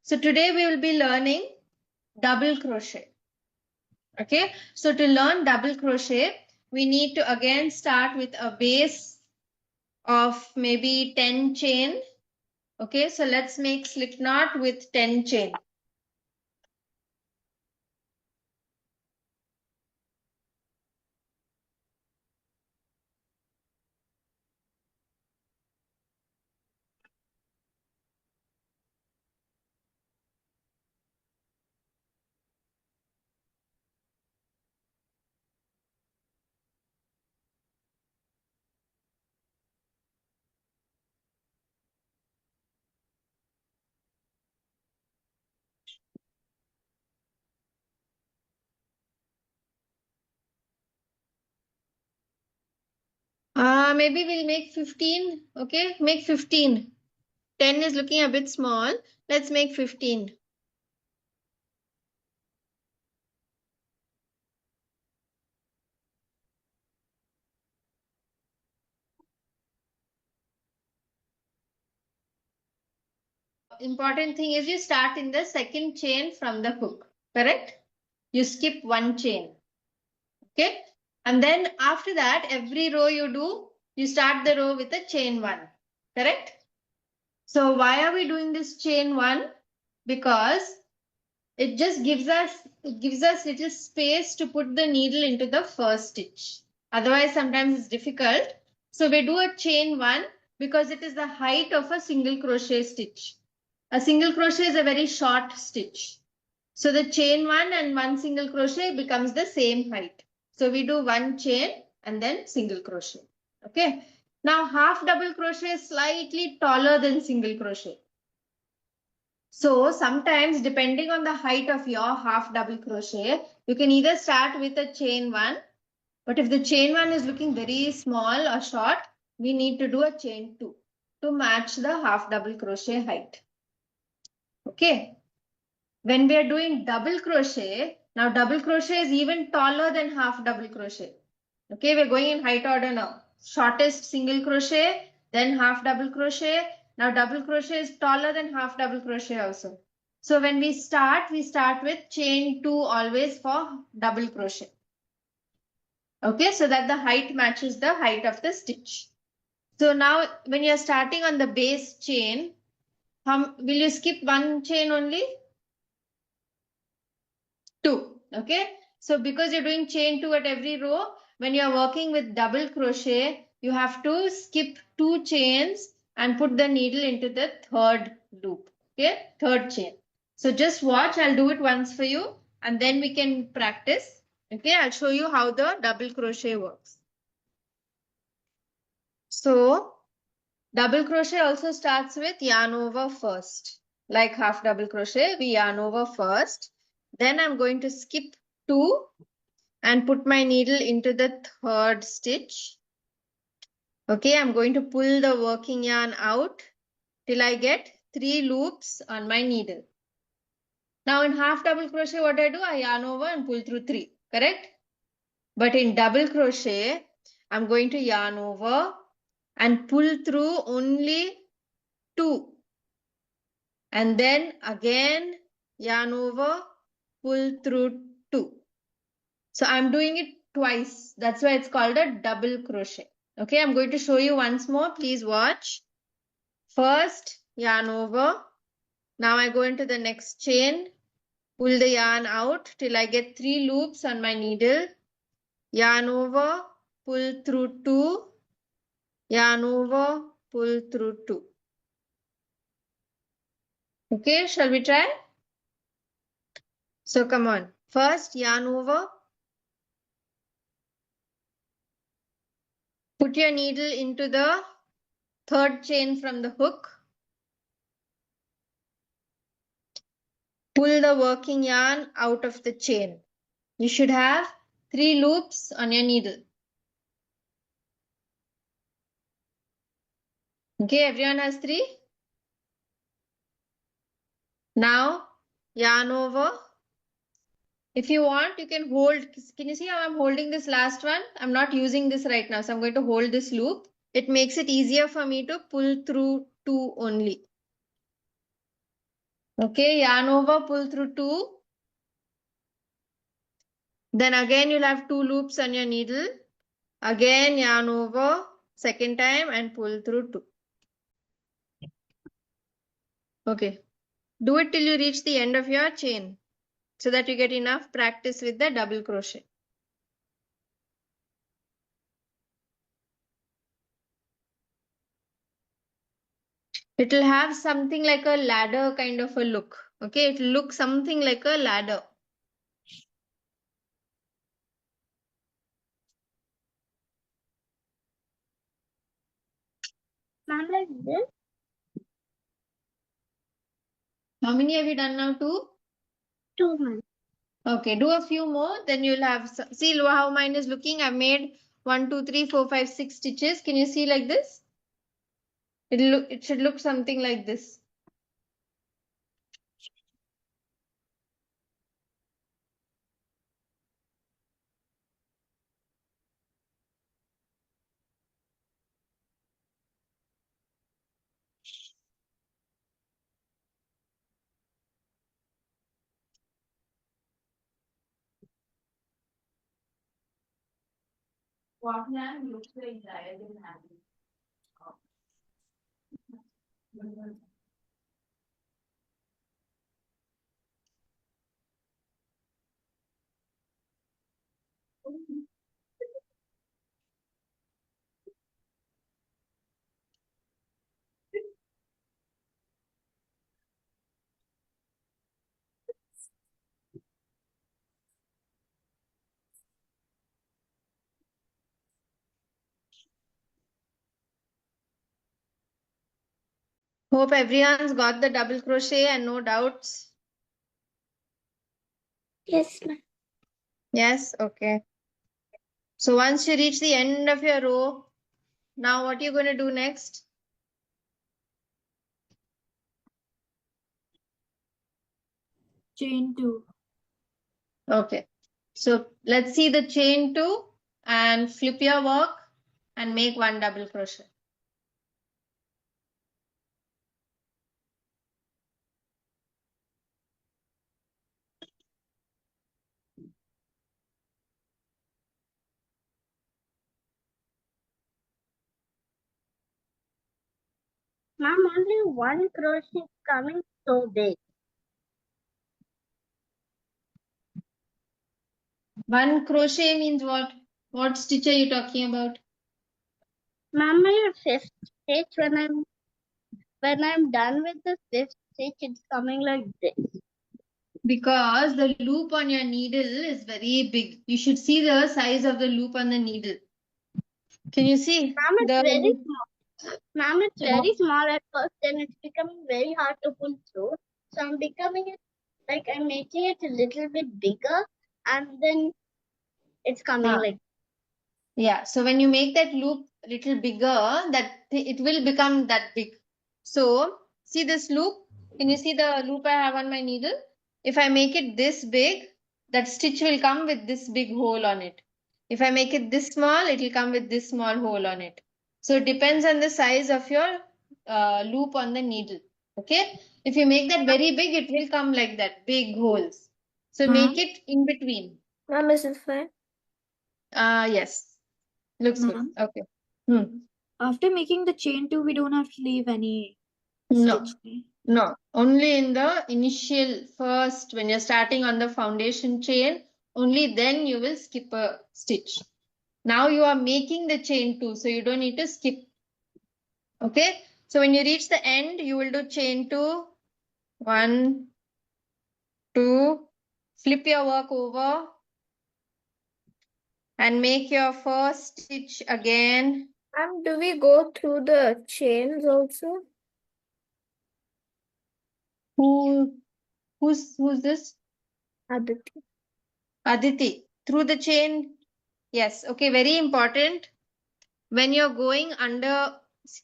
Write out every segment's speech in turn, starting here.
So today we will be learning double crochet. Okay, so to learn double crochet, we need to again start with a base of maybe 10 chain. Okay, so let's make slip knot with 10 chain. Maybe we'll make 15. Okay, make 15. 10 is looking a bit small. Let's make 15. Important thing is you start in the second chain from the hook, correct? You skip one chain. Okay, and then after that, every row you do, you start the row with a chain one, correct? So why are we doing this chain one? Because it just gives us little space to put the needle into the first stitch. Otherwise, sometimes it's difficult. So we do a chain one because it is the height of a single crochet stitch. A single crochet is a very short stitch. So the chain one and one single crochet becomes the same height. So we do one chain and then single crochet. Okay. Now half double crochet is slightly taller than single crochet. So sometimes depending on the height of your half double crochet, you can either start with a chain one, but if the chain one is looking very small or short, we need to do a chain two to match the half double crochet height. Okay. When we are doing double crochet, now double crochet is even taller than half double crochet. Okay, we're going in height order now. Shortest single crochet, then half double crochet. Now double crochet is taller than half double crochet also. So when we start with chain two always for double crochet. Okay, so that the height matches the height of the stitch. So now when you are starting on the base chain, will you skip one chain only? Two. Okay, so because you're doing chain two at every row, when you're working with double crochet, you have to skip two chains and put the needle into the third loop. Okay, third chain. So just watch, I'll do it once for you and then we can practice. Okay, I'll show you how the double crochet works. So double crochet also starts with yarn over first. Like half double crochet, we yarn over first. Then I'm going to skip two and put my needle into the third stitch. Okay, I'm going to pull the working yarn out till I get 3 loops on my needle. Now in half double crochet, what I do? I yarn over and pull through 3, correct? But in double crochet, I'm going to yarn over and pull through only 2. And then again yarn over, pull through 2. So I'm doing it twice. That's why it's called a double crochet. Okay, I'm going to show you once more. Please watch. First, yarn over. Now I go into the next chain, pull the yarn out till I get 3 loops on my needle. Yarn over, pull through 2. Yarn over, pull through 2. Okay, shall we try? So come on. First, yarn over. Put your needle into the third chain from the hook. Pull the working yarn out of the chain. You should have 3 loops on your needle. Okay, everyone has 3? Now, yarn over. If you want, you can hold. Can you see how I'm holding this last one? I'm not using this right now, so I'm going to hold this loop. It makes it easier for me to pull through 2 only. Okay, yarn over, pull through 2. Then again you'll have 2 loops on your needle. Again yarn over second time and pull through 2. Okay. Do it till you reach the end of your chain so that you get enough practice with the double crochet. It will have something like a ladder kind of a look. Okay, it will look something like a ladder. Ma'am, like this? How many have you done now? 2? 2, ma'am. Okay, do a few more. Then you'll have, see how mine is looking. I've made 1, 2, 3, 4, 5, 6 stitches. Can you see like this? It should look something like this. What looks like that? Hope everyone's got the double crochet and no doubts. Yes, ma'am. Yes, okay. So once you reach the end of your row, now what are you going to do next? Chain 2. Okay. So let's see the chain 2 and flip your work and make 1 double crochet. Ma'am, only one crochet coming so big. 1 crochet means what? What stitch are you talking about? Ma'am, my fifth stitch, when I'm done with the fifth stitch, it's coming like this. Because the loop on your needle is very big. You should see the size of the loop on the needle. Can you see? Ma'am, it's very The small. Ma'am, it's very small at first, then it's becoming very hard to pull through. So I'm becoming it, like I'm making it a little bit bigger, and then it's coming like. yeah, so when you make that loop a little bigger, it will become that big. So see this loop? Can you see the loop I have on my needle? If I make it this big, that stitch will come with this big hole on it. If I make it this small, it will come with this small hole on it. So it depends on the size of your loop on the needle. Okay? If you make that very big, it will come like that, big holes. So make it in between. Ma'am, is it fine? Yes. Looks good. Ma'am, Okay. Hmm. after making the chain 2, we don't have to leave any No, stitch. Right? no. Only in the initial first, when you're starting on the foundation chain, only then you will skip a stitch. Now you are making the chain 2, so you don't need to skip. Okay. So when you reach the end, you will do chain 2, 1, 2, flip your work over and make your first stitch again. Do we go through the chains also? Who's this? Aditi. Aditi. Through the chain. Yes. Okay. Very important. When you're going under,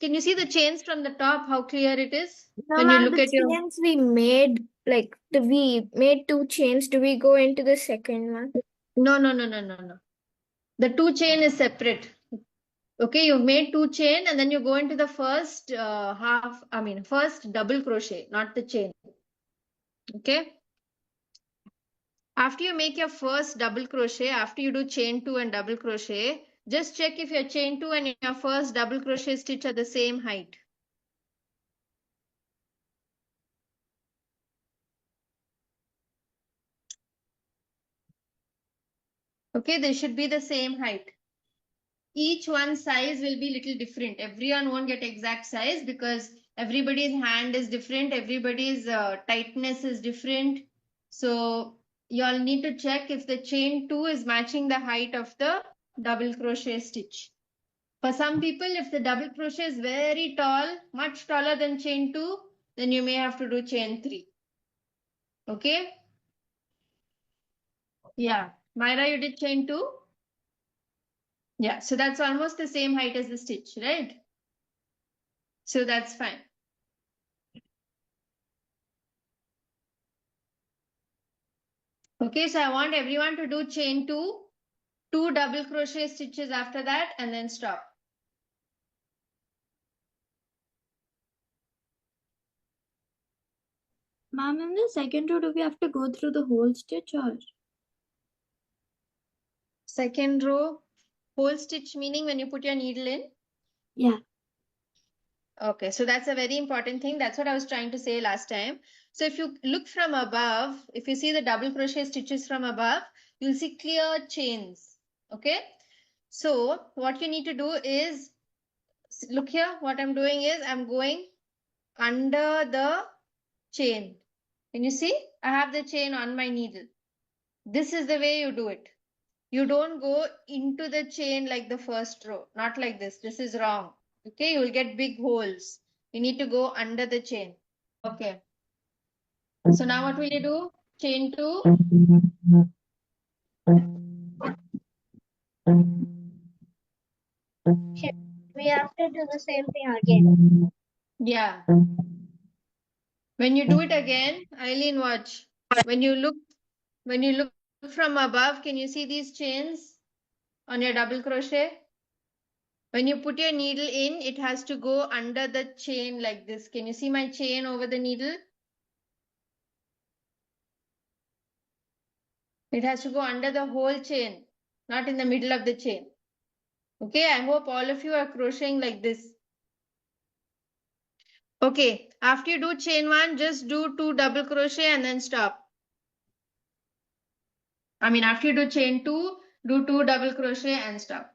can you see the chains from the top? How clear it is No, when you ma'am, look the at your. chains we made, we made 2 chains. Do we go into the second one? No, no, no, no, no, no. The 2 chain is separate. Okay, you've made 2 chain and then you go into the first first double crochet, not the chain. Okay. After you make your first double crochet, after you do chain 2 and double crochet, just check if your chain 2 and your first double crochet stitch are the same height. Okay, they should be the same height. Each one size will be little different. Everyone won't get exact size because everybody's hand is different, everybody's tightness is different. So you all need to check if the chain 2 is matching the height of the double crochet stitch. For some people, if the double crochet is very tall, much taller than chain 2, then you may have to do chain 3. Okay? Yeah. Myra, you did chain 2? Yeah. So that's almost the same height as the stitch, right? So that's fine. Okay, so I want everyone to do chain 2, 2 double crochet stitches after that, and then stop. Ma'am, in the second row, do we have to go through the whole stitch or? Second row, whole stitch meaning when you put your needle in? Yeah. Okay, so that's a very important thing. That's what I was trying to say last time. So if you look from above, if you see the double crochet stitches from above, you'll see clear chains. Okay, so what you need to do is, look here, what I'm doing is I'm going under the chain. Can you see? I have the chain on my needle. This is the way you do it. You don't go into the chain like the first row. Not like this. This is wrong. Okay, you will get big holes. You need to go under the chain. Okay. So now what will you do? Chain 2. We have to do the same thing again. Yeah. When you do it again, Eileen, watch. When you look from above, can you see these chains on your double crochet? When you put your needle in, it has to go under the chain like this. Can you see my chain over the needle? It has to go under the whole chain, not in the middle of the chain. Okay, I hope all of you are crocheting like this. Okay, after you do chain 1, just do 2 double crochet and then stop. I mean, after you do chain 2, do 2 double crochet and stop.